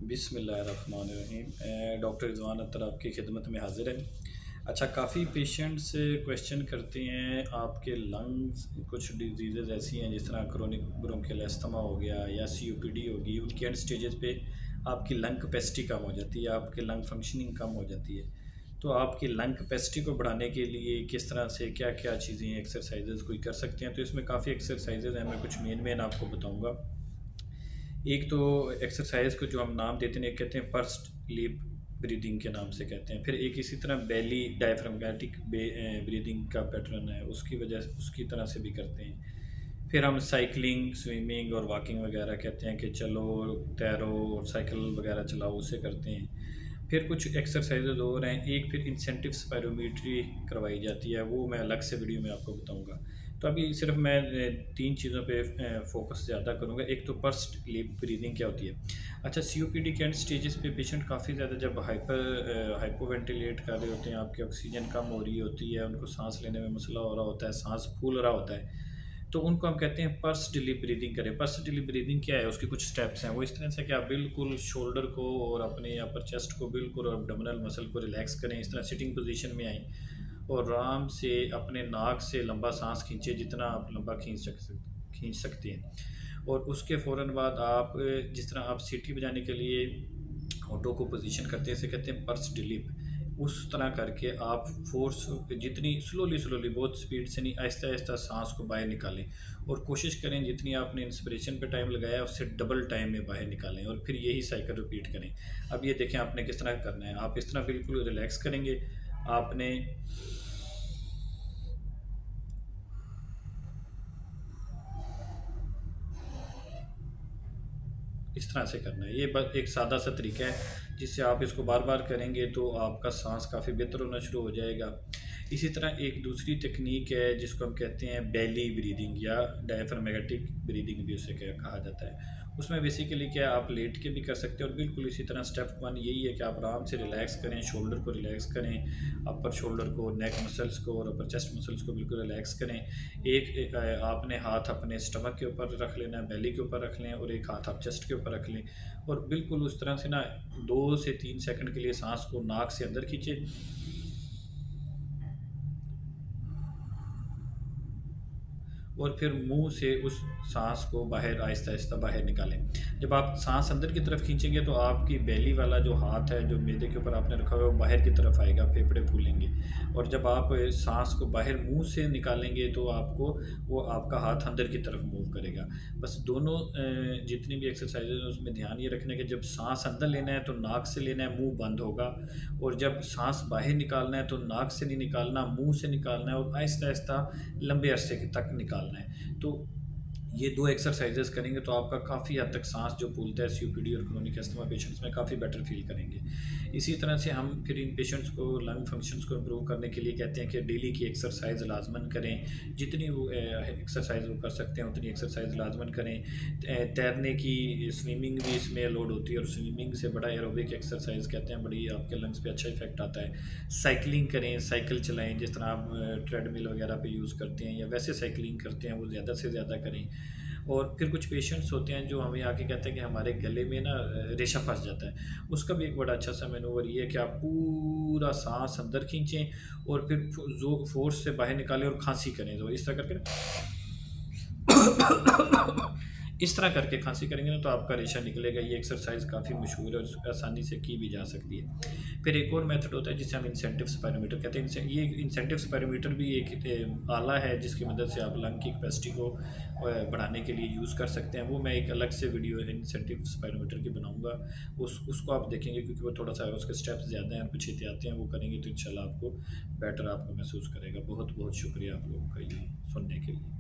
बिस्मिल्लाहिर्रहमानिर्रहीम। डॉक्टर रिजवान अख्तर आपकी खिदमत में हाज़िर है। अच्छा, काफ़ी पेशेंट्स क्वेश्चन करते हैं आपके लंग्स, कुछ डिजीज़ ऐसी हैं जिस तरह क्रोनिक ब्रोंकियल अस्थमा हो गया या सीओपीडी होगी, उनके एंड स्टेजेस पे आपकी लंग कैपेसिटी कम हो जाती है, आपके लंग फंक्शनिंग कम हो जाती है। तो आपकी लंग कैपेसिटी को बढ़ाने के लिए किस तरह से क्या क्या चीज़ें एक्सरसाइजेज कोई कर सकते हैं? तो इसमें काफ़ी एक्सरसाइजेज हैं, मैं कुछ मेन आपको बताऊँगा। एक तो एक्सरसाइज को जो हम नाम देते हैं, एक कहते हैं पर्स्ट लिप ब्रीदिंग के नाम से कहते हैं। फिर एक इसी तरह बेली डायफ्रामेटिक ब्रीदिंग का पैटर्न है, उसकी वजह से उसकी तरह से भी करते हैं। फिर हम साइकिलिंग, स्विमिंग और वॉकिंग वगैरह कहते हैं कि चलो, तैरो और साइकिल वगैरह चलाओ, उससे करते हैं। फिर कुछ एक्सरसाइजेज और हैं, एक फिर इंसेंटिव स्पायरोमीट्री करवाई जाती है, वो मैं अलग से वीडियो में आपको बताऊंगा। तो अभी सिर्फ मैं तीन चीज़ों पे फोकस ज़्यादा करूँगा। एक तो फर्स्ट लिप ब्रीदिंग क्या होती है। अच्छा, सीओपीडी के एंड स्टेजेस पे पेशेंट काफ़ी ज़्यादा जब हाइपोवेंटिलेट कर रहे होते हैं, आपकी ऑक्सीजन कम हो रही होती है, उनको सांस लेने में मसला हो रहा होता है, सांस फूल रहा होता है, तो उनको हम कहते हैं पर्स डिलीप ब्रीदिंग करें। पर्स डिलीप ब्रीदिंग क्या है, उसके कुछ स्टेप्स हैं। वो इस तरह से कि आप बिल्कुल शोल्डर को और अपने अपर चेस्ट को बिल्कुल और एब्डोमिनल मसल को रिलैक्स करें, इस तरह सिटिंग पोजीशन में आएँ और आराम से अपने नाक से लंबा सांस खींचे, जितना आप लंबा खींच सकते हैं। और उसके फ़ौरन बाद आप जिस तरह आप सीटी बजाने के लिए होठों को पोजीशन करते हैं, इसे कहते हैं पर्स डिलीप। उस तरह करके आप फोर्स जितनी स्लोली बहुत स्पीड से नहीं, आहिस्ता आहिस्ता सांस को बाहर निकालें और कोशिश करें जितनी आपने इंस्पिरेशन पे टाइम लगाया उससे डबल टाइम में बाहर निकालें और फिर यही साइकिल रिपीट करें। अब ये देखें आपने किस तरह करना है। आप इस तरह बिल्कुल रिलैक्स करेंगे, आपने इस तरह से करना है। ये बस एक सादा सा तरीका है, जिससे आप इसको बार बार करेंगे तो आपका सांस काफ़ी बेहतर होना शुरू हो जाएगा। इसी तरह एक दूसरी टेक्निक है जिसको हम कहते हैं बेली ब्रीदिंग या डायफ्रामेटिक ब्रीदिंग भी उसे कहा जाता है। उसमें बेसिकली क्या है, आप लेट के भी कर सकते हैं और बिल्कुल इसी तरह स्टेप वन यही है कि आप आराम से रिलैक्स करें, शोल्डर को रिलैक्स करें, अपर शोल्डर को, नेक मसल्स को और अपर चेस्ट मसल्स को बिल्कुल रिलैक्स करें। आपने हाथ अपने स्टमक के ऊपर रख लेना है, बेली के ऊपर रख लें और एक हाथ आप चेस्ट के ऊपर रख लें और बिल्कुल उस तरह से ना 2 से 3 सेकंड के लिए सांस को नाक से अंदर खींचे और फिर मुंह से उस सांस को बाहर आहिस्ता आहिस्ता बाहर निकालें। जब आप सांस अंदर की तरफ खींचेंगे तो आपकी बेली वाला जो हाथ है, जो मैदे के ऊपर आपने रखा हुआ है, वो बाहर की तरफ आएगा, फेफड़े फूलेंगे। और जब आप सांस को बाहर मुंह से निकालेंगे तो आपको वो आपका हाथ अंदर की तरफ मूव करेगा। बस दोनों जितनी भी एक्सरसाइज है उसमें ध्यान ये रखना है कि जब सांस अंदर लेना है तो नाक से लेना है, मुंह बंद होगा, और जब सांस बाहर निकालना है तो नाक से नहीं निकालना, मुंह से निकालना है और आहिस्ता आहिस्ता लंबे अरसे तक निकालना है। तो ये 2 एक्सरसाइजेस करेंगे तो आपका काफ़ी हद तक सांस जो फूलता है सीओपीडी और क्रोनिक अस्थमा पेशेंट्स में काफ़ी बेटर फील करेंगे। इसी तरह से हम फिर इन पेशेंट्स को लंग फंक्शंस को इम्प्रूव करने के लिए कहते हैं कि डेली की एक्सरसाइज लाजमन करें, जितनी वो एक्सरसाइज वो कर सकते हैं उतनी एक्सरसाइज लाजमन करें। तैरने की, स्विमिंग भी इसमें लोड होती है और स्विमिंग से बड़ा एरोबिक एक्सरसाइज कहते हैं, बड़ी आपके लंग्स पे अच्छा इफेक्ट आता है। साइकिलिंग करें, साइकिल चलाएँ, जिस तरह आप ट्रेडमिल वगैरह पे यूज़ करते हैं या वैसे साइकिलिंग करते हैं वो ज़्यादा से ज़्यादा करें। और फिर कुछ पेशेंट्स होते हैं जो हमें आके कहते हैं कि हमारे गले में ना रेशा फंस जाता है। उसका भी एक बड़ा अच्छा सा मैनूवर ये है कि आप पूरा सांस अंदर खींचें और फिर जो फोर्स से बाहर निकालें और खांसी करें। तो इस तरह करके इस तरह करके खांसी करेंगे ना तो आपका रेशा निकलेगा। ये एक्सरसाइज काफ़ी मशहूर है और आसानी से की भी जा सकती है। फिर एक और मेथड होता है जिसे हम इंसेंटिव स्पायरोमीटर कहते हैं। ये इंसेंटिव स्पायरोमीटर भी एक आला है जिसकी मदद से आप लंग की कैपेसिटी को बढ़ाने के लिए यूज़ कर सकते हैं। वो मैं एक अलग से वीडियो इंसेंटिव स्पायरोमीटर की बनाऊँगा, उसको आप देखेंगे क्योंकि वो थोड़ा सा उसके स्टेप्स ज़्यादा हैं, कुछ एहतियातें हैं, वो करेंगे तो इंशाल्लाह आपको बेटर आपको महसूस करेगा। बहुत बहुत शुक्रिया आप लोगों का ये सुनने के लिए।